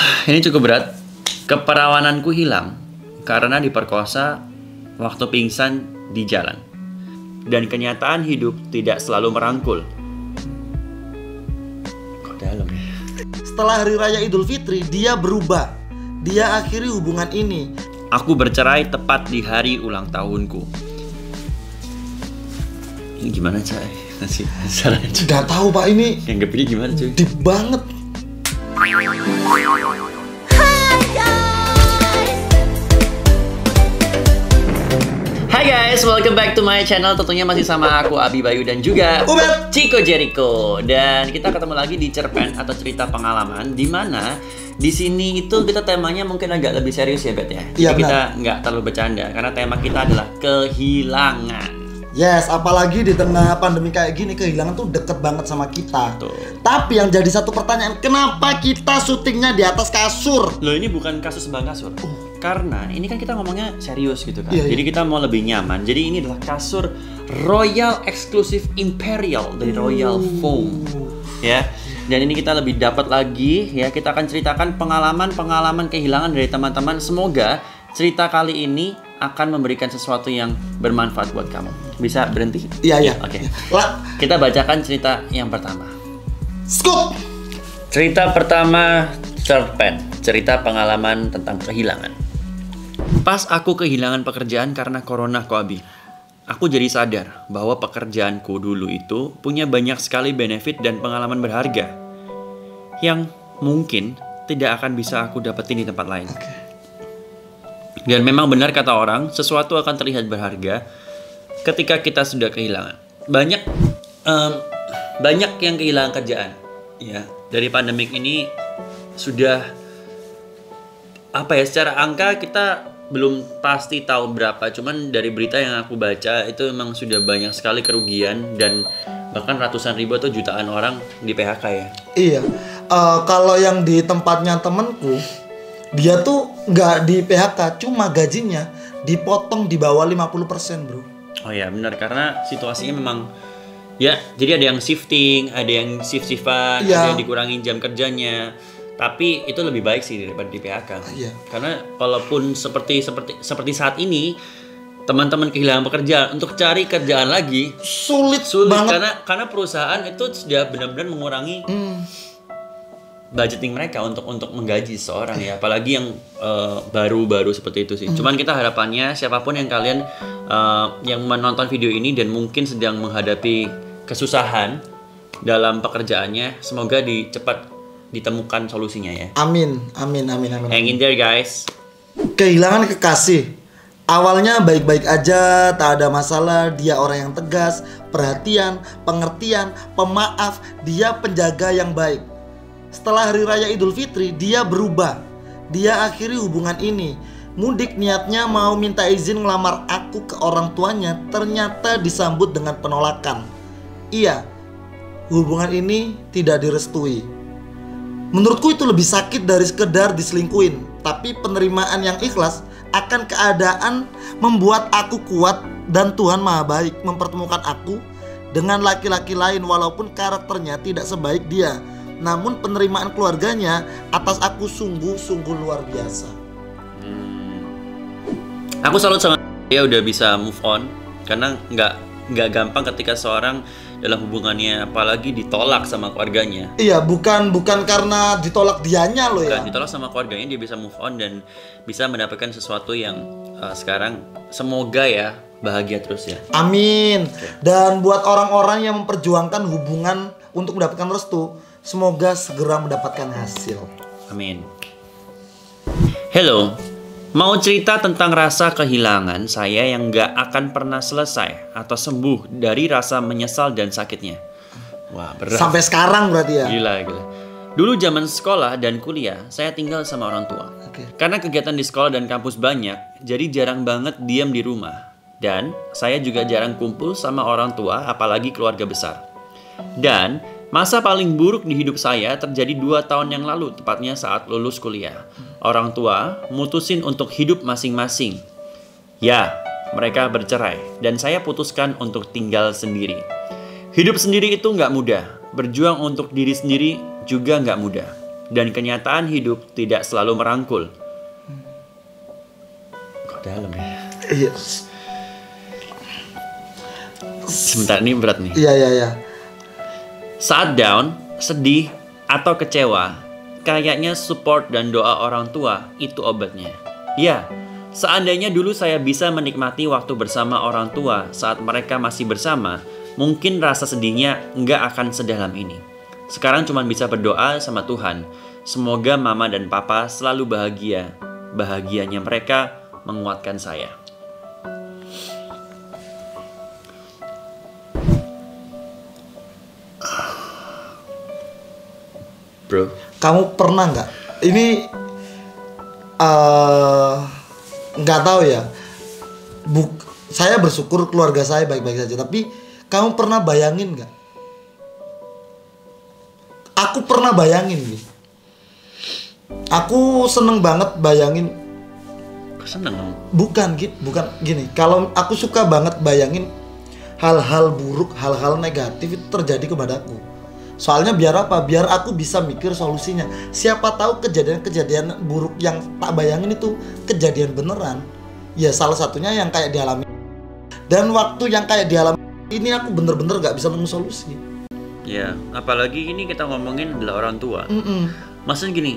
Ini cukup berat. Keperawananku hilang karena diperkosa waktu pingsan di jalan. Dan kenyataan hidup tidak selalu merangkul. Kok dalam ya? Setelah Hari Raya Idul Fitri, dia berubah. Dia akhiri hubungan ini. Aku bercerai tepat di hari ulang tahunku. Ini gimana, Cai? Masih salah. Gak tahu Pak, ini Yang gak pilih gimana, cuy? deep banget. Hai guys, welcome back to my channel. Tentunya masih sama aku Abi Bayu dan juga Ubed Chico Jericho. Dan kita ketemu lagi di cerpen atau cerita pengalaman, di mana di sini itu kita temanya mungkin agak lebih serius ya, Bet ya. Iya, Jadi kita nggak terlalu bercanda karena tema kita adalah kehilangan. Yes, apalagi di tengah pandemi kayak gini, kehilangan tuh deket banget sama kita. Tuh. Tapi yang jadi satu pertanyaan, kenapa kita syutingnya di atas kasur? Loh, ini bukan kasus sebang kasur. Karena ini kan kita ngomongnya serius gitu kan. Iya, iya. Jadi kita mau lebih nyaman. Jadi ini adalah kasur Royal Exclusive Imperial dari Royal Foam. Ya. Dan ini kita lebih dapat lagi ya, kita akan ceritakan pengalaman-pengalaman kehilangan dari teman-teman. Semoga cerita kali ini akan memberikan sesuatu yang bermanfaat buat kamu. Bisa berhenti? Iya, iya. Oke. Lah, Kita bacakan cerita yang pertama. scoop. Cerita pertama, cerpen. Cerita pengalaman tentang kehilangan. Pas aku kehilangan pekerjaan karena corona, Abi. Aku jadi sadar bahwa pekerjaanku dulu itu punya banyak sekali benefit dan pengalaman berharga yang mungkin tidak akan bisa aku dapetin di tempat lain. Dan memang benar kata orang, sesuatu akan terlihat berharga ketika kita sudah kehilangan. Banyak yang kehilangan kerjaan. Ya, dari pandemik ini sudah secara angka kita belum pasti tahu berapa, cuman dari berita yang aku baca itu memang sudah banyak sekali kerugian dan bahkan ratusan ribu atau jutaan orang di PHK ya. Iya, kalau yang di tempatnya temenku, dia tuh nggak di PHK, cuma gajinya dipotong di bawah 50%, bro. Oh ya benar, karena situasinya memang ya, jadi ada yang shifting, ada yang shift-shiftan, Iya. ada yang dikurangin jam kerjanya. Tapi itu lebih baik sih daripada di PHK. Iya. Karena walaupun seperti saat ini teman-teman kehilangan pekerjaan, untuk cari kerjaan lagi Sulit banget. karena perusahaan itu sudah benar-benar mengurangi budgeting mereka untuk menggaji seseorang ya, apalagi yang baru-baru seperti itu sih. Cuman kita harapannya siapapun yang kalian yang menonton video ini dan mungkin sedang menghadapi kesusahan dalam pekerjaannya, semoga cepat ditemukan solusinya ya. Amin, amin, amin, amin. Hang in there guys. Kehilangan kekasih. Awalnya baik-baik aja, tak ada masalah. Dia orang yang tegas, perhatian, pengertian, pemaaf. Dia penjaga yang baik. Setelah Hari Raya Idul Fitri, dia berubah. Dia akhiri hubungan ini. Mudik niatnya mau minta izin ngelamar aku ke orang tuanya, ternyata disambut dengan penolakan. Iya, hubungan ini tidak direstui. Menurutku itu lebih sakit dari sekedar diselingkuhin. Tapi penerimaan yang ikhlas akan keadaan membuat aku kuat, dan Tuhan Maha Baik mempertemukan aku dengan laki-laki lain walaupun karakternya tidak sebaik dia. Namun penerimaan keluarganya atas aku sungguh-sungguh luar biasa. Aku salut sama dia udah bisa move on, karena nggak gampang ketika seorang dalam hubungannya apalagi ditolak sama keluarganya. Iya, bukan karena ditolak dianya loh ya. Bukan ditolak sama keluarganya, dia bisa move on dan bisa mendapatkan sesuatu yang sekarang semoga ya bahagia terus ya. Amin. Dan buat orang-orang yang memperjuangkan hubungan untuk mendapatkan restu, semoga segera mendapatkan hasil. Amin. Hello, mau cerita tentang rasa kehilangan saya yang gak akan pernah selesai atau sembuh dari rasa menyesal dan sakitnya. Wah, berat. Sampai sekarang berarti ya. Gila. Dulu zaman sekolah dan kuliah, saya tinggal sama orang tua. Karena kegiatan di sekolah dan kampus banyak, jadi jarang banget diam di rumah. Dan saya juga jarang kumpul sama orang tua, apalagi keluarga besar. Dan masa paling buruk di hidup saya terjadi 2 tahun yang lalu, tepatnya saat lulus kuliah. Orang tua mutusin untuk hidup masing-masing. Ya, mereka bercerai dan saya putuskan untuk tinggal sendiri. Hidup sendiri itu nggak mudah. Berjuang untuk diri sendiri juga nggak mudah. dan kenyataan hidup tidak selalu merangkul. Kok dalam ya? Iya. Sebentar, ini berat nih. Iya. Saat down, sedih, atau kecewa, kayaknya support dan doa orang tua itu obatnya. Ya, seandainya dulu saya bisa menikmati waktu bersama orang tua saat mereka masih bersama, mungkin rasa sedihnya nggak akan sedalam ini. Sekarang cuma bisa berdoa sama Tuhan. Semoga mama dan papa selalu bahagia. Bahagianya mereka menguatkan saya. Bro, kamu pernah nggak? Ini nggak tahu ya. Saya bersyukur keluarga saya baik-baik saja. Tapi kamu pernah bayangin nggak? Aku pernah bayangin nih. Aku seneng banget bayangin. Seneng? Bukan gini. Kalau aku suka banget bayangin hal-hal buruk, hal-hal negatif itu terjadi kepadaku. Soalnya biar apa? Biar aku bisa mikir solusinya. Siapa tahu kejadian-kejadian buruk yang tak bayangin itu kejadian beneran. Ya salah satunya yang kayak dialami. Dan waktu yang kayak dialami ini aku bener-bener gak bisa nemu solusi. Ya, apalagi ini kita ngomongin adalah orang tua. Maksudnya gini,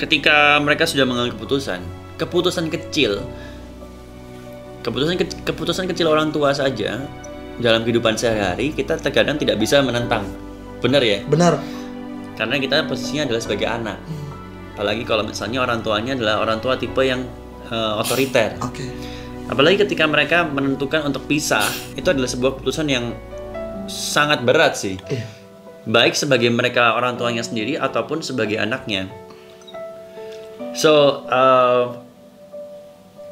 ketika mereka sudah mengambil keputusan kecil orang tua saja dalam kehidupan sehari-hari, kita terkadang tidak bisa menentang. Benar ya? Benar. Karena kita posisinya adalah sebagai anak. Apalagi kalau misalnya orang tuanya adalah orang tua tipe yang otoriter. Oke. Apalagi ketika mereka menentukan untuk pisah, itu adalah sebuah keputusan yang sangat berat sih. Baik sebagai mereka orang tuanya sendiri ataupun sebagai anaknya. So,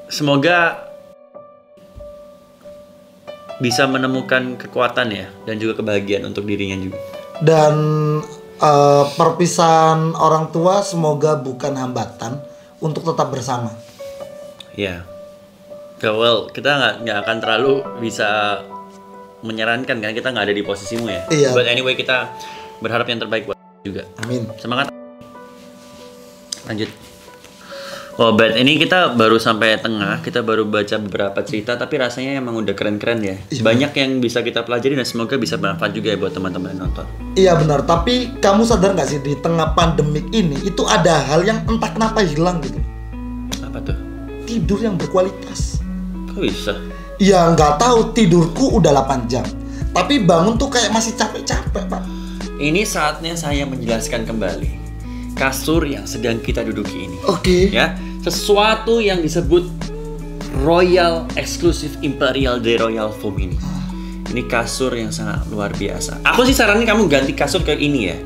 semoga bisa menemukan kekuatan ya, dan juga kebahagiaan untuk dirinya juga. Dan perpisahan orang tua semoga bukan hambatan untuk tetap bersama. Ya, well, kita nggak akan terlalu bisa menyarankan karena kita nggak ada di posisimu ya. Iya. But anyway, kita berharap yang terbaik buat juga. Amin. Semangat. Lanjut. Oh, but ini kita baru sampai tengah, kita baru baca beberapa cerita, tapi rasanya emang udah keren-keren ya. Iya. Banyak yang bisa kita pelajari dan semoga bisa bermanfaat juga ya buat teman-teman yang nonton. Iya benar, tapi kamu sadar nggak sih di tengah pandemik ini itu ada hal yang entah kenapa hilang gitu. Apa tuh? Tidur yang berkualitas. Kok bisa? Ya nggak tahu, tidurku udah 8 jam, tapi bangun tuh kayak masih capek-capek Pak. Ini saatnya saya menjelaskan kembali kasur yang sedang kita duduki ini. Oke. Ya, sesuatu yang disebut Royal Exclusive Imperial dari Royal Foam ini. Ini kasur yang sangat luar biasa. Aku sih saranin kamu ganti kasur ke ini ya.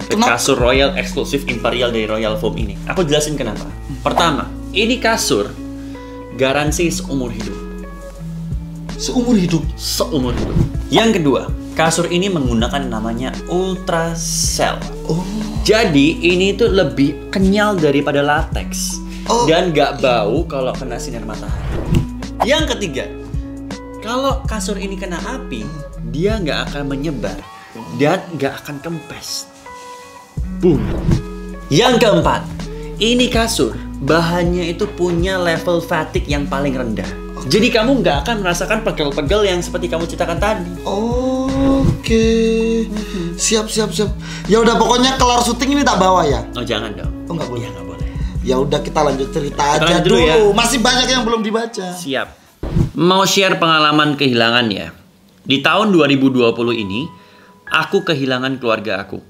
Ke kasur Royal Exclusive Imperial dari Royal Foam ini. Aku jelasin kenapa. Pertama, ini kasur garansi seumur hidup. Seumur hidup. Seumur hidup. Yang kedua, kasur ini menggunakan namanya Ultracell. Oh. Jadi ini tuh lebih kenyal daripada latex. Dan gak bau kalau kena sinar matahari. Yang ketiga, kalau kasur ini kena api, dia gak akan menyebar dan gak akan kempes. Boom. Yang keempat, ini kasur bahannya itu punya level fatigue yang paling rendah. Jadi kamu nggak akan merasakan pegel-pegel yang seperti kamu ceritakan tadi. Oke. Siap. Ya udah pokoknya kelar syuting ini tak bawa ya. Oh jangan dong. Oh nggak boleh. Iya nggak boleh. Ya udah kita lanjut cerita aja lanjut dulu. ya. Masih banyak yang belum dibaca. Siap. Mau share pengalaman kehilangan ya. Di tahun 2020 ini, aku kehilangan keluarga aku.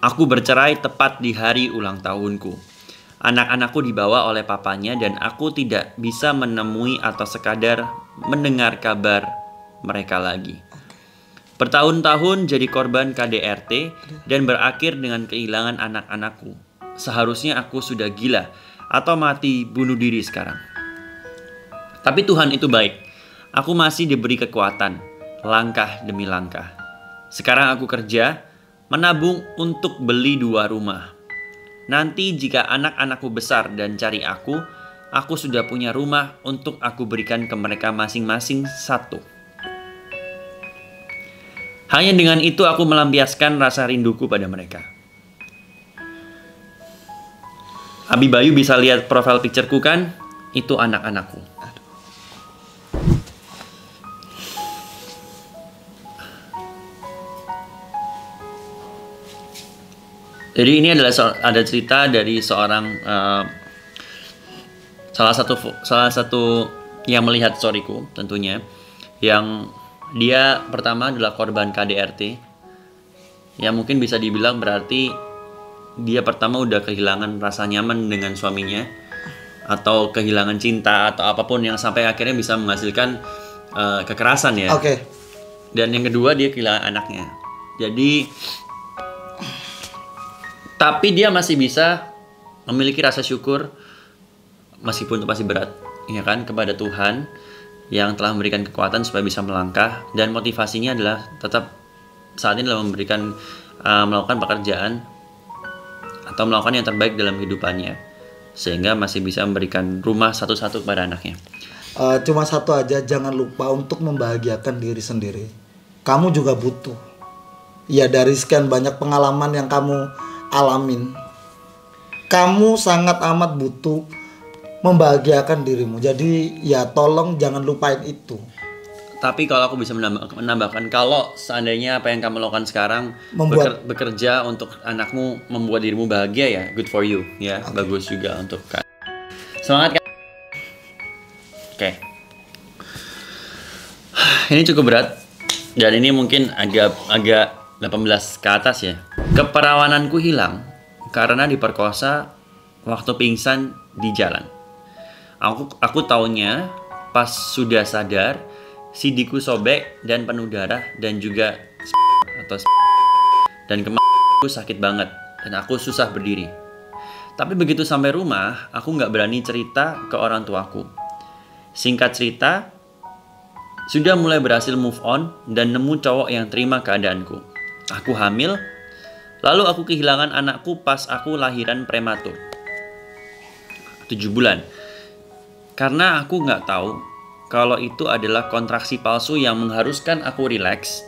Aku bercerai tepat di hari ulang tahunku. Anak-anakku dibawa oleh papanya dan aku tidak bisa menemui atau sekadar mendengar kabar mereka lagi. Bertahun-tahun jadi korban KDRT dan berakhir dengan kehilangan anak-anakku. Seharusnya aku sudah gila atau mati bunuh diri sekarang. Tapi Tuhan itu baik. Aku masih diberi kekuatan, langkah demi langkah. Sekarang aku kerja, menabung untuk beli 2 rumah. Nanti jika anak-anakku besar dan cari aku sudah punya rumah untuk aku berikan ke mereka masing-masing 1. Hanya dengan itu aku melampiaskan rasa rinduku pada mereka. Abi Bayu bisa lihat profile pictureku kan? Itu anak-anakku. Jadi ini adalah ada cerita dari seorang salah satu yang melihat storyku tentunya, yang dia pertama adalah korban KDRT. Ya mungkin bisa dibilang berarti dia pertama udah kehilangan rasa nyaman dengan suaminya, atau kehilangan cinta atau apapun yang sampai akhirnya bisa menghasilkan kekerasan ya. Oke. Dan yang kedua dia kehilangan anaknya. Jadi tapi dia masih bisa memiliki rasa syukur meskipun itu pasti berat, ya kan, kepada Tuhan yang telah memberikan kekuatan supaya bisa melangkah, dan motivasinya adalah tetap saat ini adalah melakukan pekerjaan atau melakukan yang terbaik dalam kehidupannya, sehingga masih bisa memberikan rumah satu-satu kepada anaknya. Cuma satu aja, jangan lupa untuk membahagiakan diri sendiri. Kamu juga butuh. Ya, dari sekian banyak pengalaman yang kamu alamin, kamu sangat amat butuh membahagiakan dirimu. Jadi ya tolong jangan lupain itu. Tapi kalau aku bisa menambahkan, kalau seandainya apa yang kamu lakukan sekarang bekerja untuk anakmu, membuat dirimu bahagia, ya good for you ya. Okay. Bagus juga untuk semangat kan. Oke. Ini cukup berat dan ini mungkin agak 18 ke atas ya. Keperawananku hilang karena diperkosa waktu pingsan di jalan. Aku taunya pas sudah sadar, sidiku sobek dan penuh darah dan juga dan kemaluku sakit banget dan aku susah berdiri. Tapi begitu sampai rumah, aku nggak berani cerita ke orang tuaku. Singkat cerita, sudah mulai berhasil move on dan nemu cowok yang terima keadaanku. Aku hamil, lalu aku kehilangan anakku pas aku lahiran prematur 7 bulan. Karena aku nggak tahu kalau itu adalah kontraksi palsu yang mengharuskan aku rileks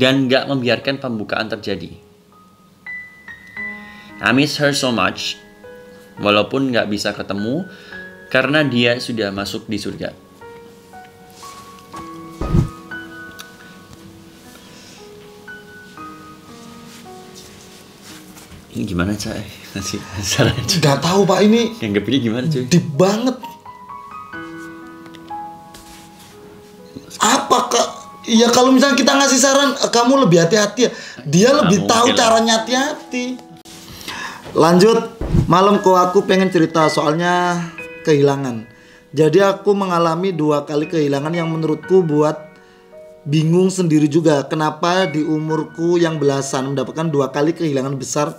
dan nggak membiarkan pembukaan terjadi. I miss her so much, walaupun nggak bisa ketemu karena dia sudah masuk di surga. Ini gimana Cai? Ngasih saran? Gak tahu Pak, ini yang gapnya gimana cuy? Deep banget. Apakah ya kalau misalnya kita ngasih saran, kamu lebih hati-hati ya. Dia lebih tahu caranya hati-hati. Lanjut, malamku aku pengen cerita soalnya kehilangan. Jadi aku mengalami 2 kali kehilangan yang menurutku buat bingung sendiri juga. Kenapa di umurku yang belasan mendapatkan 2 kali kehilangan besar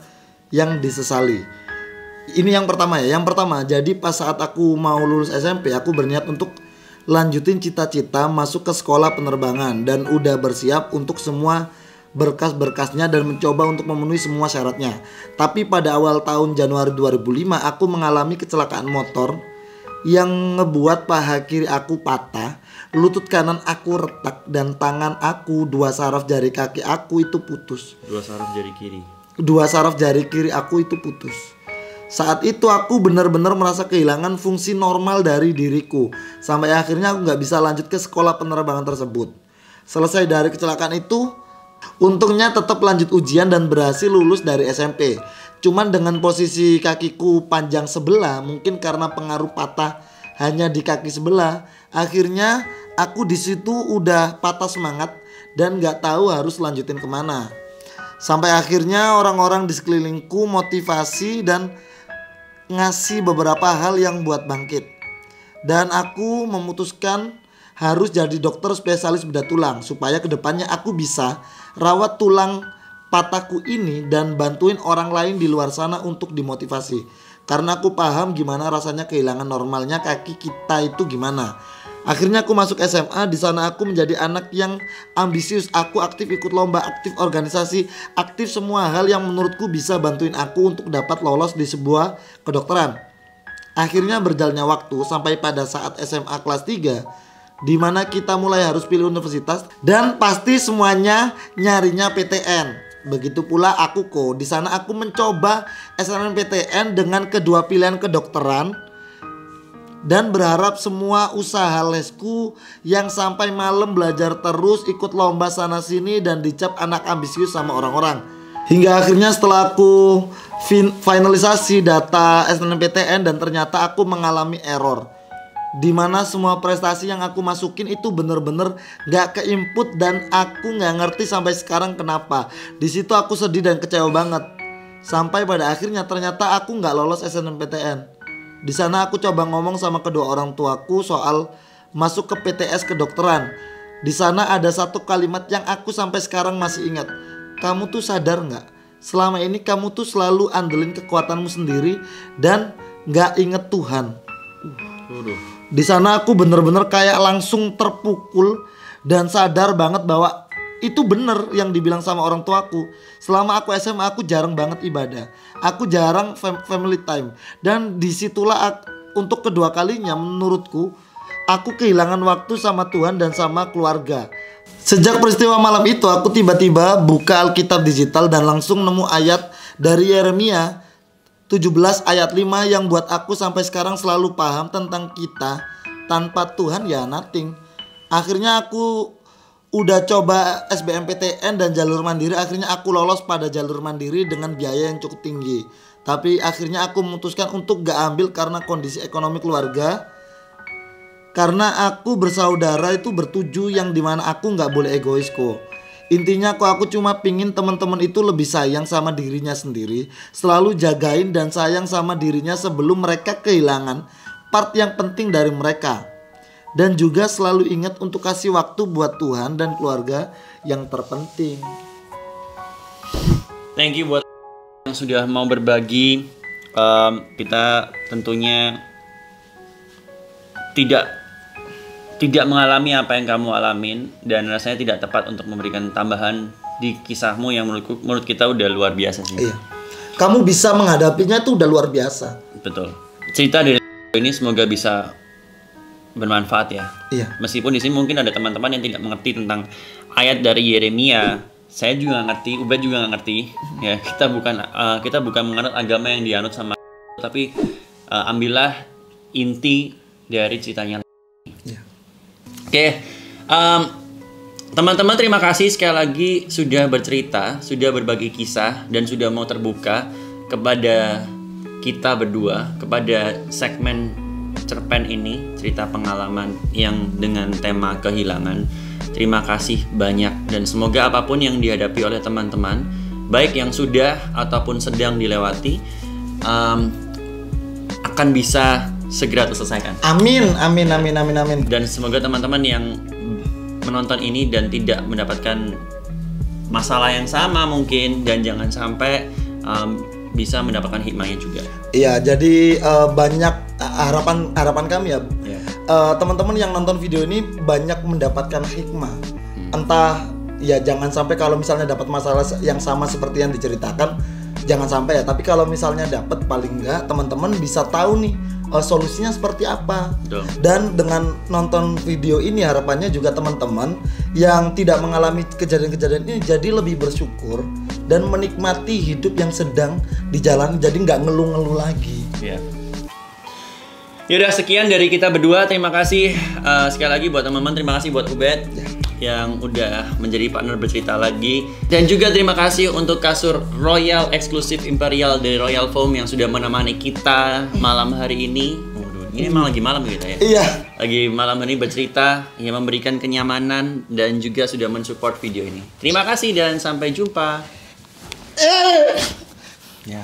yang disesali. Ini yang pertama ya. Yang pertama, jadi pas saat aku mau lulus SMP, aku berniat untuk lanjutin cita-cita masuk ke sekolah penerbangan dan udah bersiap untuk semua berkas-berkasnya dan mencoba untuk memenuhi semua syaratnya. Tapi pada awal tahun Januari 2005 aku mengalami kecelakaan motor yang ngebuat paha kiri aku patah, lutut kanan aku retak, dan tangan aku 2 saraf jari kaki aku itu putus. 2 saraf jari kiri. 2 saraf jari kiri aku itu putus. Saat itu aku benar-benar merasa kehilangan fungsi normal dari diriku. Sampai akhirnya aku gak bisa lanjut ke sekolah penerbangan tersebut. Selesai dari kecelakaan itu, untungnya tetap lanjut ujian dan berhasil lulus dari SMP. Cuman dengan posisi kakiku panjang sebelah, mungkin karena pengaruh patah hanya di kaki sebelah, akhirnya aku di situ udah patah semangat dan gak tahu harus lanjutin kemana. Sampai akhirnya orang-orang di sekelilingku motivasi dan ngasih beberapa hal yang buat bangkit. Dan aku memutuskan harus jadi dokter spesialis bedah tulang supaya kedepannya aku bisa rawat tulang patahku ini dan bantuin orang lain di luar sana untuk dimotivasi. Karena aku paham gimana rasanya kehilangan normalnya kaki kita itu gimana. Akhirnya aku masuk SMA, di sana aku menjadi anak yang ambisius. Aku aktif ikut lomba, aktif organisasi, aktif semua hal yang menurutku bisa bantuin aku untuk dapat lolos di sebuah kedokteran. Akhirnya berjalannya waktu sampai pada saat SMA kelas 3, di mana kita mulai harus pilih universitas dan pasti semuanya nyarinya PTN. Begitu pula aku kok. Di sana aku mencoba SNMPTN dengan kedua pilihan kedokteran dan berharap semua usaha lesku yang sampai malam belajar terus, ikut lomba sana sini dan dicap anak ambisius sama orang-orang. Hingga akhirnya setelah aku finalisasi data SNMPTN dan ternyata aku mengalami error, dimana semua prestasi yang aku masukin itu bener-bener gak ke-input dan aku gak ngerti sampai sekarang kenapa. Di situ aku sedih dan kecewa banget. Sampai pada akhirnya ternyata aku gak lolos SNMPTN. Di sana aku coba ngomong sama kedua orang tuaku soal masuk ke PTS kedokteran. Di sana ada satu kalimat yang aku sampai sekarang masih ingat. Kamu tuh sadar gak? Selama ini kamu tuh selalu andelin kekuatanmu sendiri dan gak inget Tuhan. Di sana aku bener-bener kayak langsung terpukul dan sadar banget bahwa itu bener yang dibilang sama orang tuaku. Selama aku SMA aku jarang banget ibadah. Aku jarang family time. Dan disitulah untuk kedua kalinya menurutku aku kehilangan waktu sama Tuhan dan sama keluarga. Sejak peristiwa malam itu aku tiba-tiba buka Alkitab digital dan langsung nemu ayat dari Yeremia 17 ayat 5 yang buat aku sampai sekarang selalu paham tentang kita tanpa Tuhan ya nothing. Akhirnya aku udah coba SBMPTN dan jalur mandiri. Akhirnya aku lolos pada jalur mandiri dengan biaya yang cukup tinggi. Tapi akhirnya aku memutuskan untuk gak ambil karena kondisi ekonomi keluarga. Karena aku bersaudara itu bertujuh yang dimana aku gak boleh egois kok. Intinya kok aku cuma pingin teman-teman itu lebih sayang sama dirinya sendiri, selalu jagain dan sayang sama dirinya sebelum mereka kehilangan part yang penting dari mereka. Dan juga selalu ingat untuk kasih waktu buat Tuhan dan keluarga yang terpenting. Thank you buat yang sudah mau berbagi. Kita tentunya tidak mengalami apa yang kamu alamin dan rasanya tidak tepat untuk memberikan tambahan di kisahmu yang menurut kita udah luar biasa sih. Iya. Kamu bisa menghadapinya tuh udah luar biasa. Betul. Cerita dari ini semoga bisa bermanfaat ya. Iya. Meskipun di sini mungkin ada teman-teman yang tidak mengerti tentang ayat dari Yeremia. Saya juga nggak ngerti, Ubed juga nggak ngerti. Ya, kita bukan menganut agama yang dianut sama, tapi ambillah inti dari ceritanya. Iya. Oke, teman-teman terima kasih sekali lagi sudah bercerita, sudah berbagi kisah dan sudah mau terbuka kepada kita berdua, kepada segmen cerpen ini, cerita pengalaman yang dengan tema kehilangan. Terima kasih banyak dan semoga apapun yang dihadapi oleh teman-teman, baik yang sudah ataupun sedang dilewati, akan bisa segera terselesaikan. Amin, amin, amin, amin, amin. Dan semoga teman-teman yang menonton ini dan tidak mendapatkan masalah yang sama mungkin, dan jangan sampai bisa mendapatkan hikmahnya juga. Iya, jadi banyak harapan kami ya. Teman-teman yang nonton video ini banyak mendapatkan hikmah. Entah ya, jangan sampai kalau misalnya dapat masalah yang sama seperti yang diceritakan, jangan sampai ya. Tapi kalau misalnya dapat, paling enggak teman-teman bisa tahu nih solusinya seperti apa. Betul. Dan dengan nonton video ini harapannya juga teman-teman yang tidak mengalami kejadian-kejadian ini jadi lebih bersyukur dan menikmati hidup yang sedang dijalani, jadi nggak ngeluh-ngeluh lagi. Yeah. Yaudah, sekian dari kita berdua. Terima kasih sekali lagi buat teman-teman. Terima kasih buat Ubed yang udah menjadi partner bercerita lagi. Dan juga terima kasih untuk kasur Royal eksklusif Imperial dari Royal Foam yang sudah menemani kita malam hari ini. Ini emang lagi malam gitu ya? Iya. Lagi malam ini bercerita, yang memberikan kenyamanan dan juga sudah mensupport video ini. Terima kasih dan sampai jumpa. Ya,